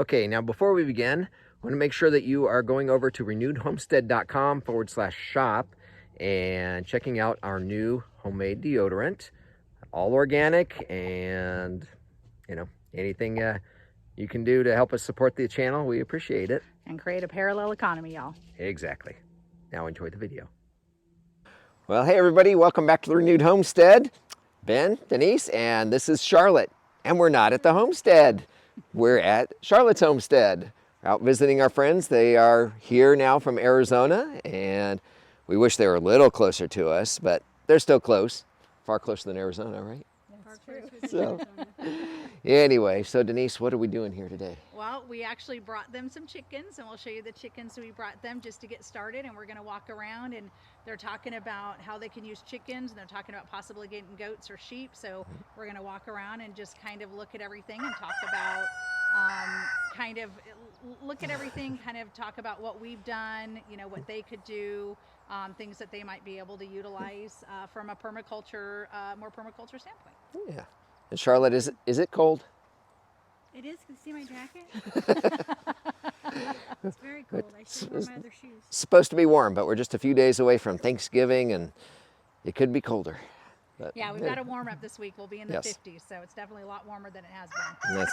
Okay, now before we begin, I want to make sure that you are going over to renewedhomestead.com/shop and checking out our new homemade deodorant. All organic, and anything you can do to help us support the channel, we appreciate it. And create a parallel economy, y'all. Exactly. Now enjoy the video. Well, hey everybody, welcome back to the Renewed Homestead. Ben, Denise, and this is Charlotte. And we're not at the homestead. We're at Charlotte's homestead. We're out visiting our friends. They are here now from Arizona, and we wish they were a little closer to us, but they're still close. Far closer than Arizona, right? That's true. So, anyway, so Denise, what are we doing here today? Well, we actually brought them some chickens, and we'll show you the chickens we brought them just to get started, and we're going to walk around, and they're talking about how they can use chickens, and they're talking about possibly getting goats or sheep, so we're going to walk around and just kind of look at everything and talk about talk about what we've done, what they could do, things that they might be able to utilize from a permaculture, more permaculture standpoint. Yeah. And Charlotte, is it cold? It is. Can you see my jacket? It's very cold. I should wear my other shoes. It's supposed to be warm, but we're just a few days away from Thanksgiving, and it could be colder. But, yeah, we've got a warm up this week. We'll be in the 50s, so it's definitely a lot warmer than it has been.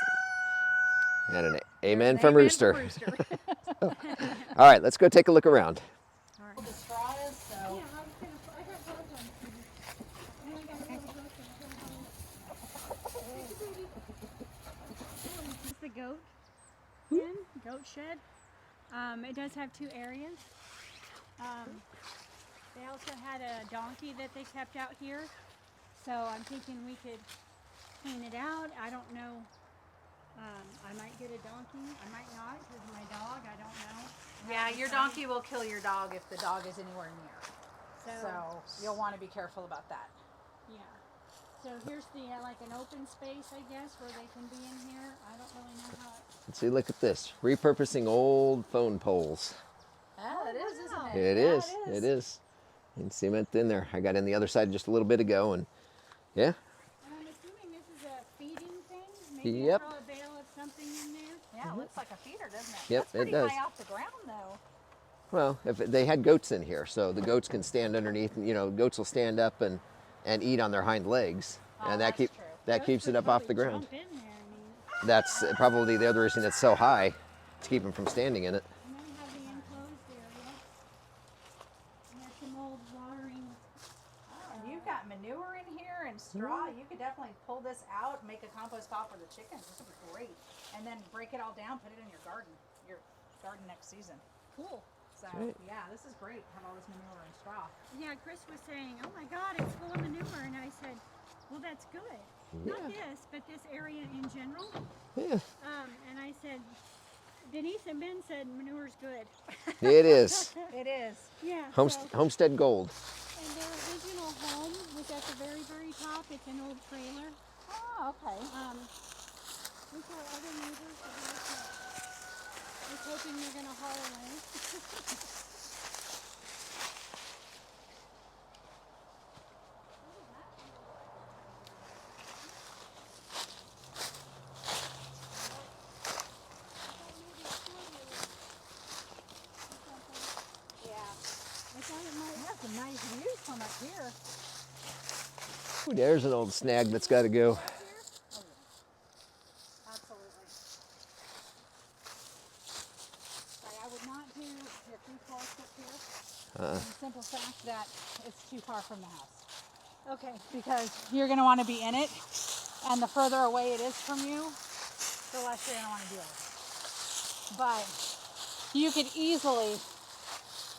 And an amen from Rooster. All right, let's go take a look around. All right. The straw is, so. Yeah, I got gloves on. This is the goat goat shed. It does have two areas. They also had a donkey that they kept out here. So I'm thinking we could clean it out. I don't know. I might get a donkey. I might not because of my dog. I don't know. Yeah, your donkey will kill your dog if the dog is anywhere near. So you'll want to be careful about that. Yeah. So here's the like an open space, I guess, where they can be in here. I don't really know how. Let's see, look at this. Repurposing old phone poles. Oh, it is, isn't it? It is. It is. And cement in there. I got in the other side just a little bit ago, and yeah. And I'm assuming this is a feeding thing. Maybe Yep. throw a bale of something in there. Yeah, it looks like a feeder, doesn't it? Yep, That's pretty it does. high off the ground, though. Well, if they had goats in here, so the goats can stand underneath. Goats will stand up and eat on their hind legs, and that that's true. keeps it up off the ground. Jump in there. That's probably the other reason it's so high, to keep them from standing in it. And then have the enclosed area. And there's some old watering. And you've got manure in here and straw. You could definitely pull this out and make a compost pile for the chickens. This would be great. And then break it all down, put it in your garden next season. Cool. So, yeah, this is great. Have all this manure and straw. Yeah, Chris was saying, oh my God, it's full of manure. And I said, well, that's good. Not this, but this area in general. Yeah. And I said, Denise and Ben said manure's good. It is. It is. Yeah. Homestead Gold. And their original home was at the very, very top. It's an old trailer. Oh, okay. We saw other neighbors. I was hoping they're going to haul away. Some nice views from up here. Ooh, there's an old snag that's got to go. Absolutely. I would not do your free course up here. For the simple fact that it's too far from the house. Okay. Because you're going to want to be in it, and the further away it is from you, the less you're going to want to deal with it. But you could easily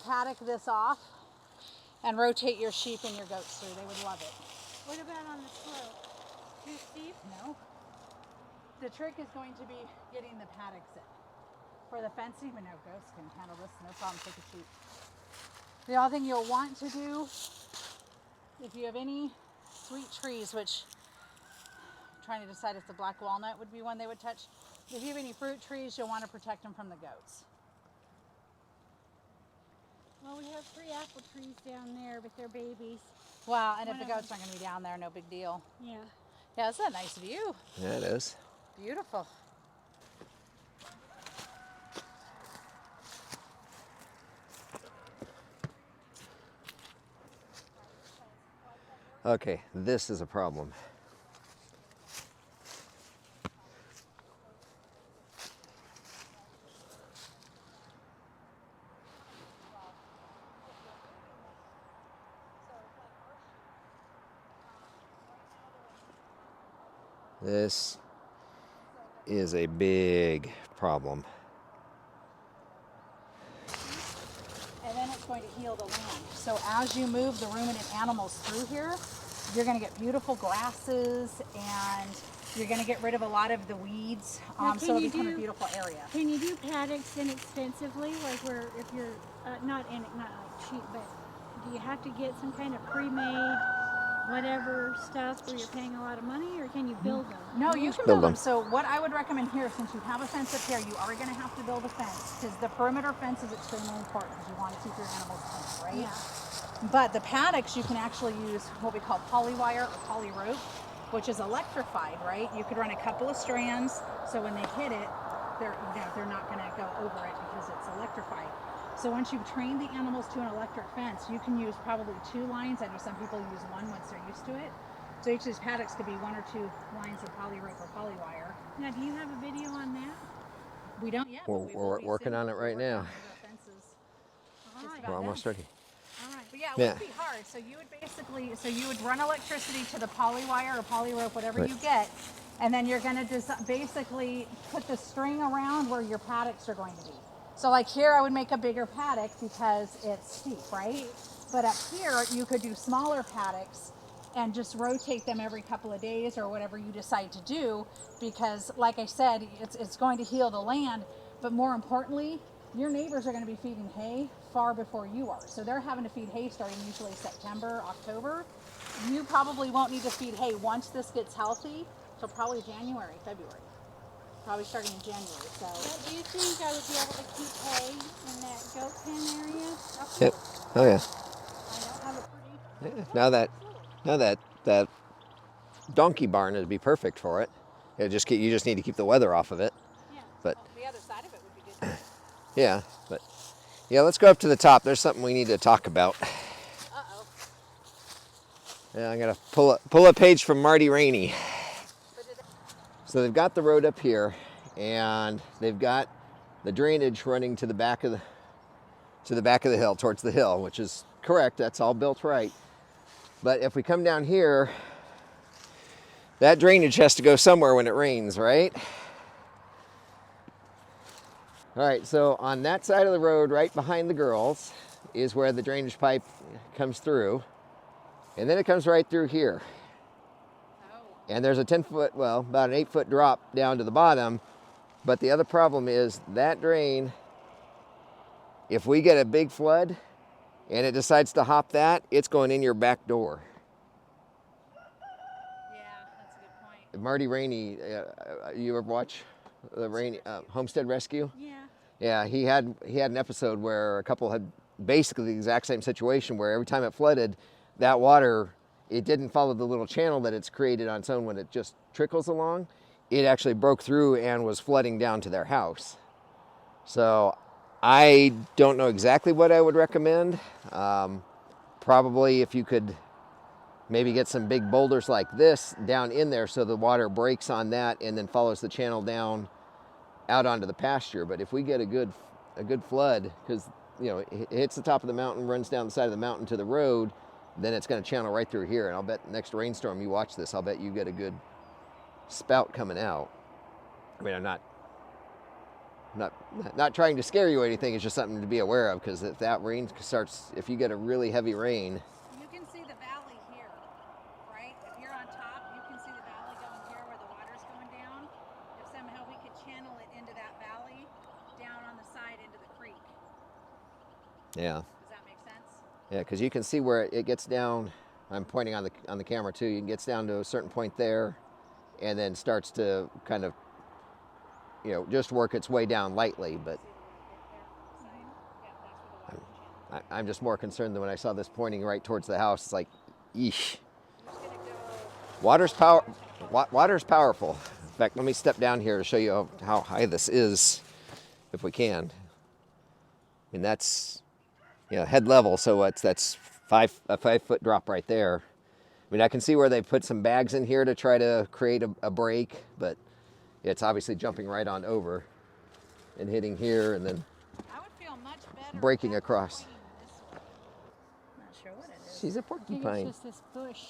paddock this off and rotate your sheep and your goats through. They would love it. What about on the slope? Too steep? No. The trick is going to be getting the paddocks in. For the fencing, but no, ghosts can handle this, no problem, take a sheep. The other thing you'll want to do, if you have any sweet trees, which I'm trying to decide if the black walnut would be one they would touch. If you have any fruit trees, you'll want to protect them from the goats. Well, we have 3 apple trees down there, but they're babies. Well, and if the goats aren't going to be down there, no big deal. Yeah. Yeah, it's a nice view. Yeah, it is. Beautiful. Okay, this is a problem. This is a big problem. And then it's going to heal the land. So as you move the ruminant animals through here, you're going to get beautiful grasses, and you're going to get rid of a lot of the weeds. Now, So it'll become a beautiful area. Can you do paddocks inexpensively, like where if you're not like cheap, but do you have to get some kind of pre-made whatever stuff where you're paying a lot of money, or can you build them? No, you can build them. So what I would recommend here, since you have a fence up here, you are going to have to build a fence, because the perimeter fence is extremely important because you want to keep your animals clean, right? Yeah. But the paddocks, you can actually use what we call polywire or poly rope, which is electrified, right? You could run a couple of strands, so when they hit it, they're not going to go over it because it's electrified. So once you've trained the animals to an electric fence, you can use probably 2 lines. I know some people use 1 once they're used to it. So each of these paddocks could be 1 or 2 lines of poly rope or polywire. Now, do you have a video on that? We don't yet. We're working on it right now. We're almost ready. All right. But yeah, it wouldn't be hard. So you would basically, run electricity to the polywire or poly rope, whatever you get, and then you're going to basically put the string around where your paddocks are going to be. So like here, I would make a bigger paddock because it's steep, right? But up here, you could do smaller paddocks and just rotate them every couple of days or whatever you decide to do, because like I said, it's going to heal the land, but more importantly, your neighbors are going to be feeding hay far before you are. So they're having to feed hay starting usually September, October. You probably won't need to feed hay once this gets healthy, so probably January, February. Probably starting in January. So. Do you think I would be able to keep hay in that goat pen area? Yep. Oh yeah. I don't have a pretty. Now that donkey barn would be perfect for it. You just need to keep the weather off of it. Yeah. But The other side of it would be good. yeah, but yeah, let's go up to the top. There's something we need to talk about. Uh-oh. Yeah, I'm gonna pull a page from Marty Rainey. So they've got the road up here, and they've got the drainage running to the back of the hill, towards the hill, which is correct. That's all built right. But if we come down here, that drainage has to go somewhere when it rains, right? All right, so on that side of the road, right behind the girls, is where the drainage pipe comes through. And then it comes right through here. And there's a 10-foot, well, about an 8-foot drop down to the bottom. But the other problem is that drain, if we get a big flood and it decides to hop that, it's going in your back door. Yeah, that's a good point. Marty Rainey, you ever watch the Rainey Homestead Rescue? Yeah. Yeah, he had an episode where a couple had basically the exact same situation, where every time it flooded, that water, it didn't follow the little channel that it's created on its own when it just trickles along. It actually broke through and was flooding down to their house. So I don't know exactly what I would recommend. Probably if you could maybe get some big boulders like this down in there so the water breaks on that and then follows the channel down out onto the pasture. But if we get a good flood, because it hits the top of the mountain, runs down the side of the mountain to the road, then it's going to channel right through here. And I'll bet next rainstorm you watch this, I'll bet you get a good spout coming out. I mean, I'm not trying to scare you or anything. It's just something to be aware of, because if that rain starts, if you get a really heavy rain. You can see the valley here, right? If you're on top, you can see the valley going here where the water's going down. If somehow we could channel it into that valley, down on the side into the creek. Yeah. Does that make sense? Yeah, because you can see where it gets down. I'm pointing on the camera too. It gets down to a certain point there, and then starts to kind of, just work its way down lightly. But I'm just more concerned than when I saw this pointing right towards the house. It's like, yeesh. Water's powerful. In fact, let me step down here to show you how high this is, if we can. I mean, that's head level, so that's a 5-foot drop right there. mean, I can see where they put some bags in here to try to create a break, but it's obviously jumping right on over and hitting here and then I would feel much better breaking after across. pointing this way. Not sure what it is. She's a I think porcupine. it's just this bush.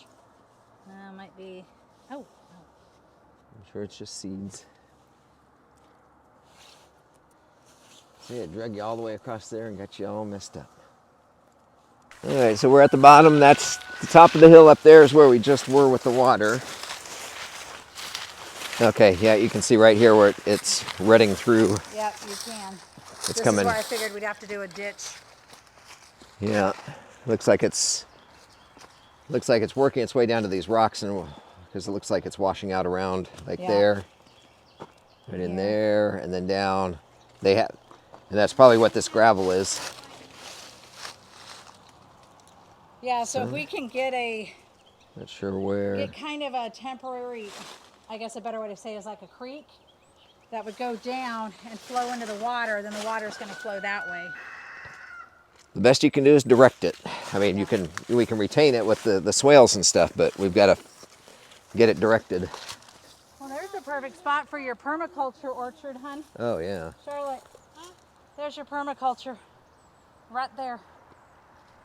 Might be. Oh. I'm sure it's just seeds. See, it drug you all the way across there and got you all messed up. All right, so we're at the bottom. That's the top of the hill up there is where we just were with the water. Okay, yeah, you can see right here where it's rutting through. Yep, you can. It's coming. This is where I figured we'd have to do a ditch. Yeah, looks like it's working its way down to these rocks, and because it looks like it's washing out around like there, right in there, and then down. And that's probably what this gravel is. Yeah, so if we can get Not sure where. kind of a temporary, I guess a better way to say is like a creek that would go down and flow into the water, then the water's going to flow that way. The best you can do is direct it. I mean, we can retain it with the swales and stuff, but we've got to get it directed. Well, there's a perfect spot for your permaculture orchard, hun. Oh yeah. Charlotte, there's your permaculture. Right there.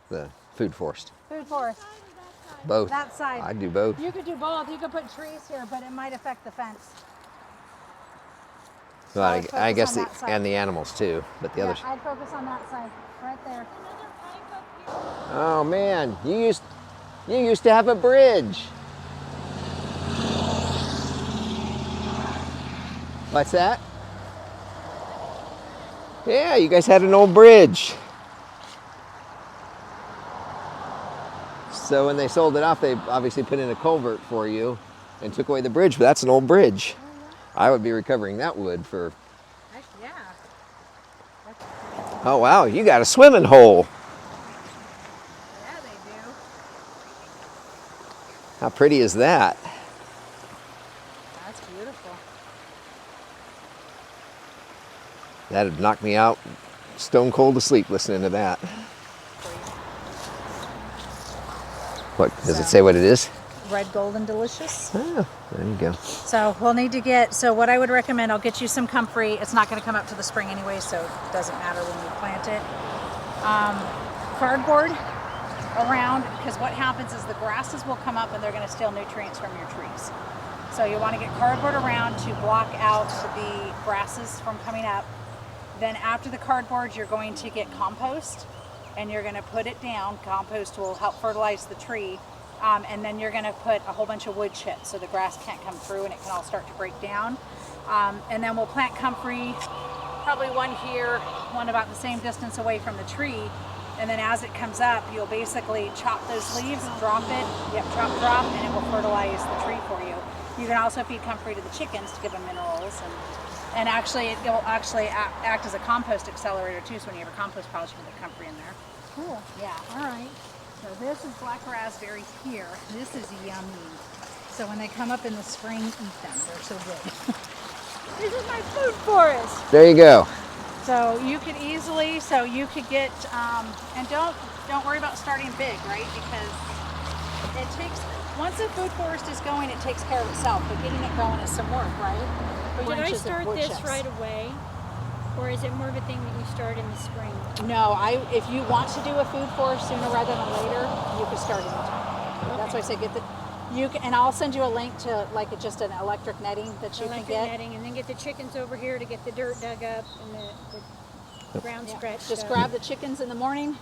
The food forest. Food forest. Both. That side. I'd do both. You could do both. You could put trees here, but it might affect the fence. Well, I would I focus guess on that side. and the animals too, but the others. I'd focus on that side, right there. Oh man, you used to have a bridge. What's that? Yeah, you guys had an old bridge. So when they sold it off, they obviously put in a culvert for you and took away the bridge, but that's an old bridge. I would be recovering that wood for... Heck yeah. Oh wow, you got a swimming hole. Yeah, they do. How pretty is that? That's beautiful. That'd knock me out stone cold to sleep listening to that. What, does it say what it is? Red, golden, delicious. Oh, there you go. So we'll need to get, so what I would recommend, I'll get you some comfrey. It's not going to come up to the spring anyway, so it doesn't matter when you plant it. Cardboard around, because what happens is the grasses will come up and they're going to steal nutrients from your trees. So you want to get cardboard around to block out the grasses from coming up. Then after the cardboard, you're going to get compost and you're going to put it down. Compost will help fertilize the tree. And then you're going to put a whole bunch of wood chips so the grass can't come through and it can all start to break down. And then we'll plant comfrey, probably one here, one about the same distance away from the tree. And then as it comes up, you'll basically chop those leaves, drop it, drop, and it will fertilize the tree for you. You can also feed comfrey to the chickens to give them minerals. And actually, it will actually act as a compost accelerator too, so when you have a compost pile, you can put comfrey in there. Cool. Yeah. All right. So this is black raspberry here. This is yummy. So when they come up in the spring, eat them. They're so good. This is my food forest. There you go. So you could easily, you could get, and don't worry about starting big, right? Because it takes, once a food forest is going, it takes care of itself. But getting it going is some work, right? Should I Branches of start wood this chips. right away? Or is it more of a thing that you start in the spring? No, if you want to do a food forest sooner rather than later, you can start anytime. Okay. That's why I say and I'll send you a link to just an electric netting that you can get. Netting, and then get the chickens over here to get the dirt dug up and the ground Yeah. scratched Just up. grab the chickens in the morning,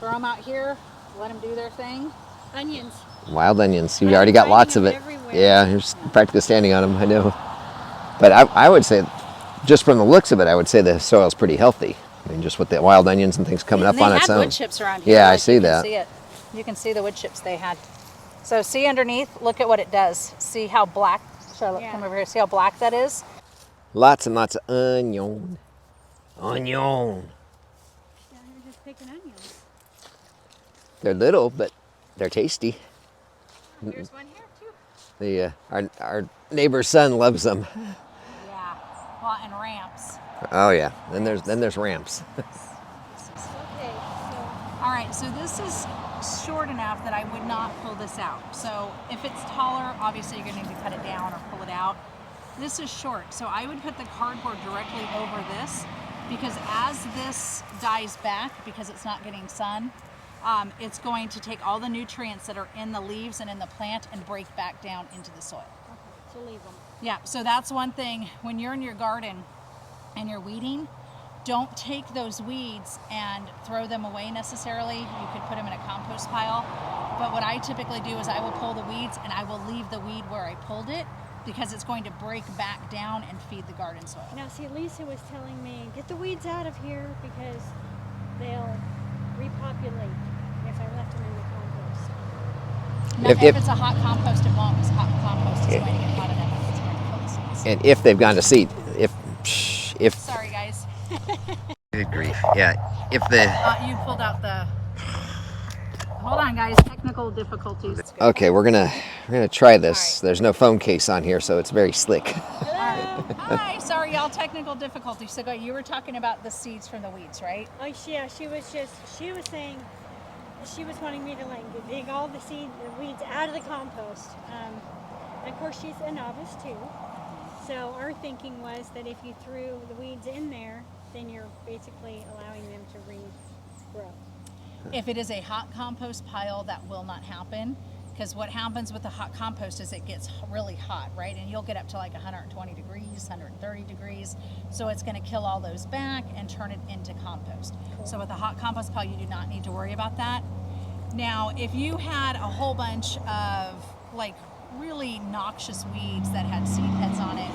throw them out here, let them do their thing. Onions. Wild onions. You I'm already got finding lots of them it. everywhere. Yeah, you're practically standing on them, I know. But I would say, just from the looks of it, I would say the soil's pretty healthy. I mean, just with the wild onions and things coming up on its They own. had wood chips around here. Yeah, I see you that. Can see it. You can see the wood chips they had. So see underneath, look at what it does. See how black, Charlotte, Yeah. come over here. See how black that is? Lots and lots of onion. Onion. Yeah, you're just picking onions. They're little, but they're tasty. There's one here too. Our neighbor's son loves them. Yeah, well, and ramps. Oh yeah. Then there's ramps. Okay, so All right, so this is short enough that I would not pull this out. So if it's taller, obviously you're going to need to cut it down or pull it out. This is short, so I would put the cardboard directly over this, because as this dies back, because it's not getting sun, it's going to take all the nutrients that are in the leaves and in the plant and break back down into the soil. Okay, so leave them. Yeah, so that's one thing. When you're in your garden and you're weeding, don't take those weeds and throw them away necessarily. You could put them in a compost pile. But what I typically do is I will pull the weeds and I will leave the weed where I pulled it, because it's going to break back down and feed the garden soil. Now, see, Lisa was telling me, get the weeds out of here because they'll repopulate if I left them in the compost. No, if it's a hot compost, it won't, because hot compost is going to get hot enough that it's going to kill the seeds. And if they've gone to seed, if Sorry, guys. good grief, yeah, if the You pulled out the. Hold on, guys. Technical difficulties. okay, we're gonna try this. All right. There's no phone case on here, so it's very slick. Hi, sorry, y'all. Technical difficulties. So, you were talking about the seeds from the weeds, right? Oh, yeah, she was saying, she was wanting me to like dig all the weeds out of the compost. And of course, she's a novice too. So our thinking was that if you threw the weeds in there, then you're basically allowing them to regrow. If it is a hot compost pile, that will not happen, because what happens with the hot compost is it gets really hot, right? And you'll get up to like 120 degrees, 130 degrees. So it's going to kill all those back and turn it into compost. Cool. So with a hot compost pile, you do not need to worry about that. Now, if you had a whole bunch of like really noxious weeds that had seed heads on it,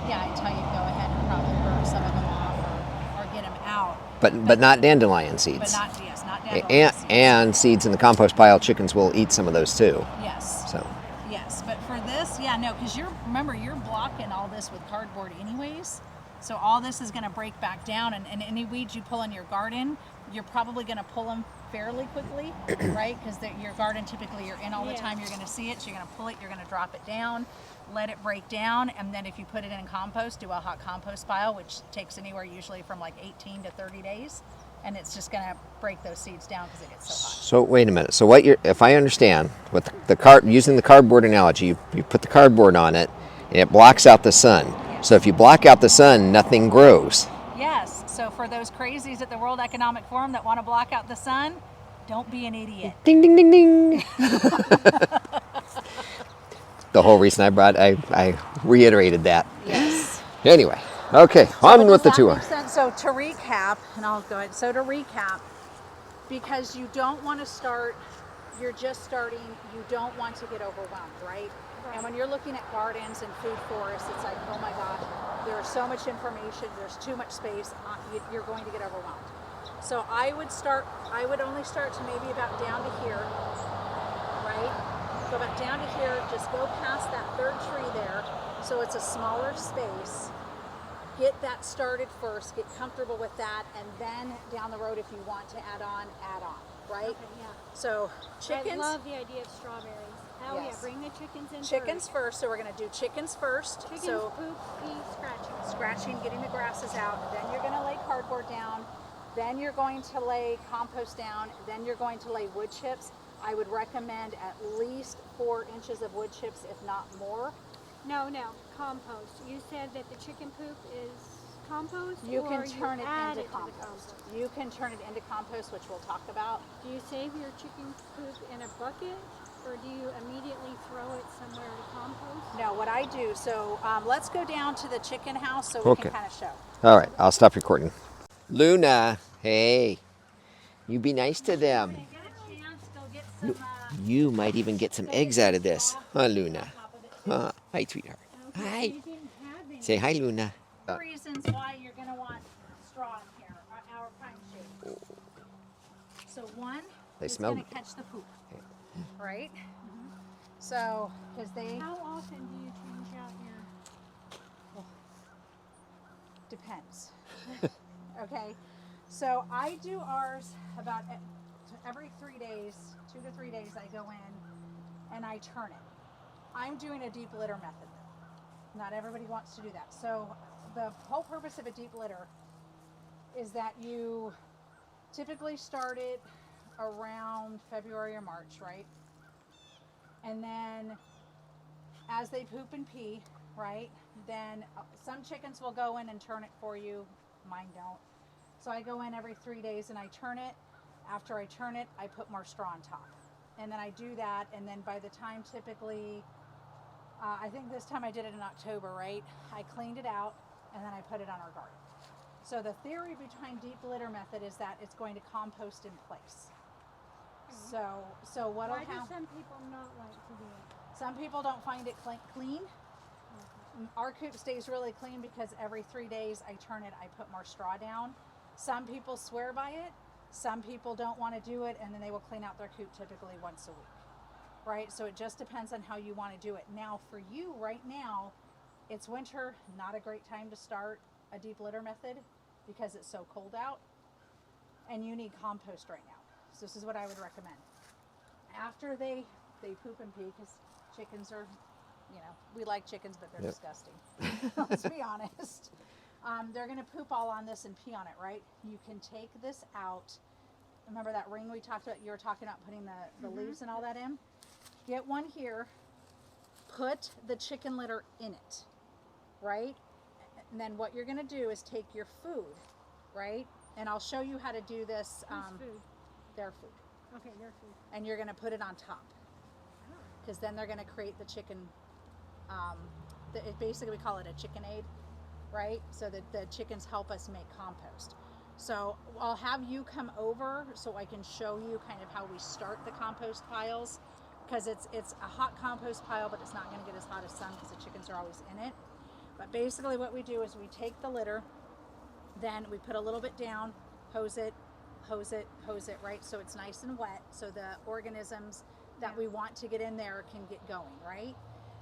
yeah, I'd tell you go ahead and probably burn some of them off or get them out. But not dandelion seeds. But not dandelion seeds. And seeds in the compost pile, chickens will eat some of those too. Yes. So. Yes, but for this, yeah, no, because remember you're blocking all this with cardboard anyways. So all this is going to break back down, and any weeds you pull in your garden, you're probably going to pull them fairly quickly, right? Because your garden, typically you're in all the time, you're going to see it, so you're going to pull it, you're going to drop it down, let it break down, and then if you put it in compost, do a hot compost pile, which takes anywhere usually from like 18 to 30 days, and it's just going to break those seeds down because it gets so hot. So wait a minute. So if I understand, with using the cardboard analogy, you put the cardboard on it, and it blocks out the sun. So if you block out the sun, nothing grows. Yes. So for those crazies at the World Economic Forum that want to block out the sun, don't be an idiot. Ding, ding, ding, ding. The whole reason I reiterated that. Yes. Anyway, okay, on with the tour. So to recap, and I'll go ahead. So to recap, because you don't want to start, you're just starting, you don't want to get overwhelmed, right? And when you're looking at gardens and food forests, it's like, oh my gosh, there's so much information, there's too much space, you're going to get overwhelmed. So I would only start to maybe about down to here, right? Go about down to here, just go past that third tree there, so it's a smaller space. Get that started first, get comfortable with that, and then down the road, if you want to add on, right? Okay, yeah. So chickens. I love the idea of strawberries. Oh Yes. yeah, bring the chickens in Chickens first, so we're going to do chickens first. Chickens, So poop, pee, scratching. scratching, getting the grasses out, then you're going to lay cardboard down, then you're going to lay compost down, then you're going to lay wood chips. I would recommend at least 4 inches of wood chips, if not more. No, compost. You said that the chicken poop is compost? You or can turn it add into to the compost. You can turn it into compost, which we'll talk about. Do you save your chicken poop in a bucket, or do you immediately throw it somewhere to compost? No, what I do, so let's go down to the chicken house so we can kind of show. All right, I'll stop recording. Luna, hey, you be nice to them. Get a chance, go get some, You might even get some eggs out of this, huh, Luna? Huh? Hi, sweetheart. Hi. You didn't have any. Say hi, Luna. reasons why you're going to want straw in here, our pine shade. So one, They it's smell going to catch the poop, right? Mm-hmm. So, because they... How often do you change out your... Depends. Okay, so I do ours about every 3 days, 2 to 3 days I go in and I turn it. I'm doing a deep litter method though. Not everybody wants to do that. So the whole purpose of a deep litter is that you typically start it around February or March, right? And then as they poop and pee, right, then some chickens will go in and turn it for you. Mine don't. So I go in every 3 days and I turn it. After I turn it, I put more straw on top. And then I do that, and then by the time typically, I think this time I did it in October, right? I cleaned it out and then I put it on our garden. So the theory behind deep litter method is that it's going to compost in place. So what'll Why do happen? some people not like to do it? Some people don't find it clean. Our coop stays really clean because every 3 days I turn it, I put more straw down. Some people swear by it. Some people don't want to do it, and then they will clean out their coop typically once a week, right? So it just depends on how you want to do it. Now for you right now, it's winter, not a great time to start a deep litter method because it's so cold out, and you need compost right now. So this is what I would recommend. After they poop and pee, because chickens are, you know, we like chickens, but they're disgusting. Let's be honest. They're going to poop all on this and pee on it, right? You can take this out. Remember that ring we talked about? You were talking about putting the leaves and all that in? Get one here. Put the chicken litter in it, right? And then what you're going to do is take your food, right? And I'll show you how to do this. Whose food? Their food. Okay, their food. And you're going to put it on top. Because then they're going to create the chicken, basically we call it a chicken aid, right? So that the chickens help us make compost. So I'll have you come over so I can show you kind of how we start the compost piles, because it's a hot compost pile, but it's not going to get as hot as sun because the chickens are always in it. But basically what we do is we take the litter, then we put a little bit down, hose it, right? So it's nice and wet, so the organisms that we want to get in there can get going, right?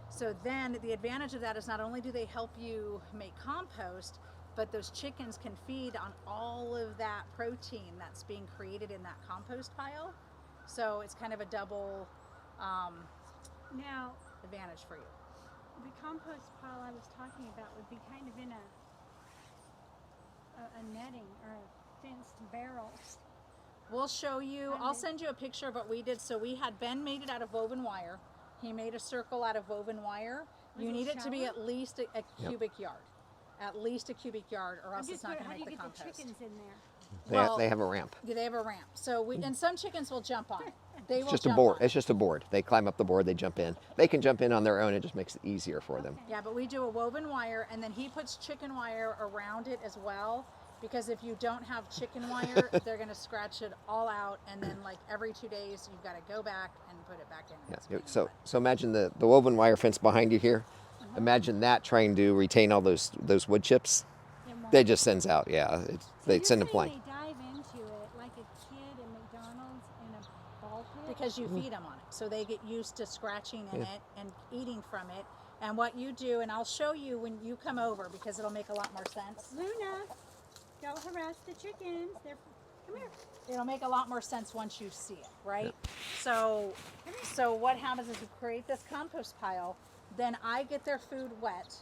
So then the advantage of that is not only do they help you make compost, but those chickens can feed on all of that protein that's being created in that compost pile. So it's kind of a double Now, advantage for you. the compost pile I was talking about would be kind of in a netting or a fenced barrel. We'll show you, I'll send you a picture of what we did. So we had Ben made it out of woven wire. He made a circle out of woven wire. You need it to be at least a cubic yard. At least a cubic yard, or else it's not going to make the compost. How do you get the chickens in there? They have a ramp. They have a ramp. So and some chickens will jump on it. They will It's just a jump board. on it. It's just a board. They climb up the board, they jump in. They can jump in on their own. It just makes it easier for them. Yeah, but we do a woven wire, and then he puts chicken wire around it as well, because if you don't have chicken wire, they're going to scratch it all out, and then like every 2 days, you've got to go back and put it back in. Yeah. So imagine the woven wire fence behind you here. Imagine that trying to retain all those wood chips. They just sends out. Yeah, they send them flying. They dive into it like a kid in McDonald's in a ball pit. Because you feed them on it, so they get used to scratching in it and eating from it. And what you do, and I'll show you when you come over, because it'll make a lot more sense. Luna, don't harass the chickens. Come here. It'll make a lot more sense once you see it, right? So what happens is you create this compost pile, then I get their food wet,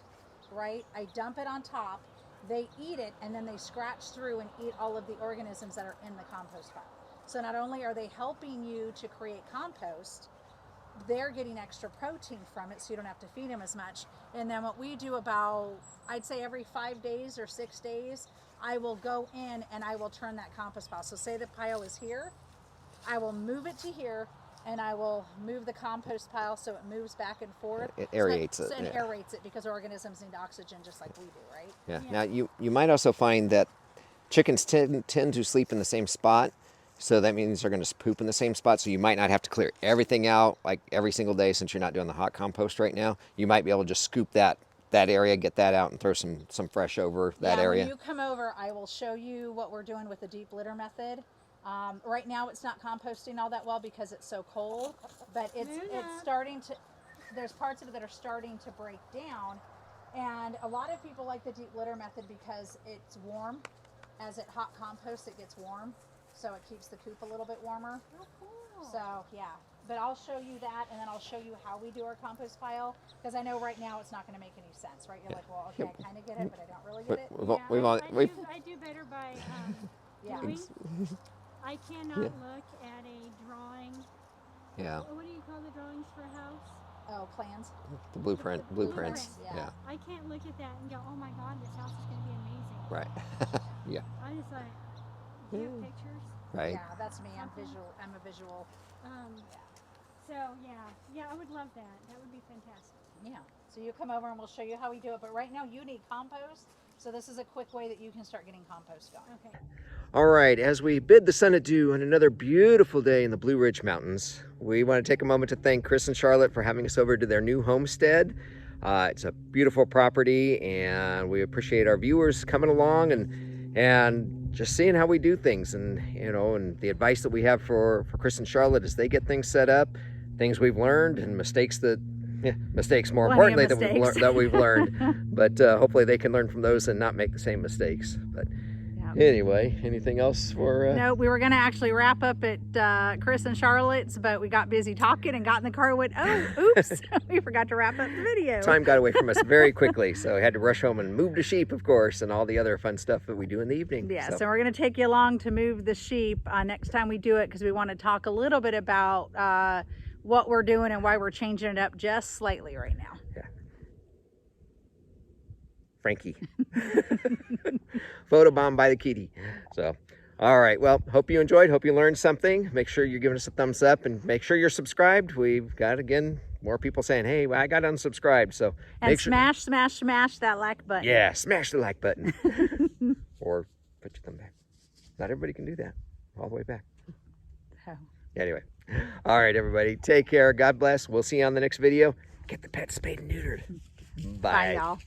right? I dump it on top, they eat it, and then they scratch through and eat all of the organisms that are in the compost pile. So not only are they helping you to create compost, they're getting extra protein from it, so you don't have to feed them as much. And then what we do about, I'd say every 5 days or 6 days, I will go in and I will turn that compost pile. So say the pile is here, I will move it to here, and I will move the compost pile so it moves back and forth. It aerates it. And Yeah. aerates it, because organisms need oxygen just like we do, right? Yeah. Now you might also find that chickens tend to sleep in the same spot, so that means they're going to poop in the same spot. So you might not have to clear everything out like every single day, since you're not doing the hot compost right now. You might be able to just scoop that area, get that out, and throw some fresh over that area. When you come over, I will show you what we're doing with the deep litter method. Right now it's not composting all that well because it's so cold, but it's starting to, there's parts of it that are starting to break down. And a lot of people like the deep litter method because it's warm. As it hot composts, it gets warm, so it keeps the coop a little bit warmer. Oh, cool. So yeah, but I'll show you that, and then I'll show you how we do our compost pile, because I know right now it's not going to make any sense, right? You're like, well, okay, I kind of get it, but I don't really get it. We've I do better by Yeah. doing. I I cannot look at a drawing. Yeah. What do you call the drawings for a house? Oh, plans. The blueprints. Blueprints, yeah. I can't look at that and go, oh my God, this house is going to be amazing. Right. Yeah. I just like, do you have pictures? Right. Yeah, that's me. I'm visual. I'm a visual. So yeah, I would love that. That would be fantastic. Yeah. So you come over and we'll show you how we do it. But right now you need compost. So this is a quick way that you can start getting compost going. Okay. All right, as we bid the sun adieu on another beautiful day in the Blue Ridge Mountains, we want to take a moment to thank Chris and Charlotte for having us over to their new homestead. It's a beautiful property, and we appreciate our viewers coming along and just seeing how we do things, and and the advice that we have for Chris and Charlotte as they get things set up, things we've learned, and mistakes more importantly that we've learned. But hopefully they can learn from those and not make the same mistakes. But anyway, anything else for... No, we were going to actually wrap up at Chris and Charlotte's, but we got busy talking and got in the car and went, oh, oops, we forgot to wrap up the video. Time got away from us very quickly, so we had to rush home and move the sheep, of course, and all the other fun stuff that we do in the evening. Yeah, so we're going to take you along to move the sheep next time we do it, because we want to talk a little bit about what we're doing and why we're changing it up just slightly right now. Yeah. Frankie. Photobomb by the kitty. So, all right. Well, hope you enjoyed. Hope you learned something. Make sure you're giving us a thumbs up and make sure you're subscribed. We've got, again, more people saying, hey, I got unsubscribed. So, and smash that like button. Yeah, smash the like button. Or put your thumb back. Not everybody can do that. All the way back. Oh. Anyway. All right, everybody. Take care. God bless. We'll see you on the next video. Get the pets spayed and neutered. Bye. Bye, y'all.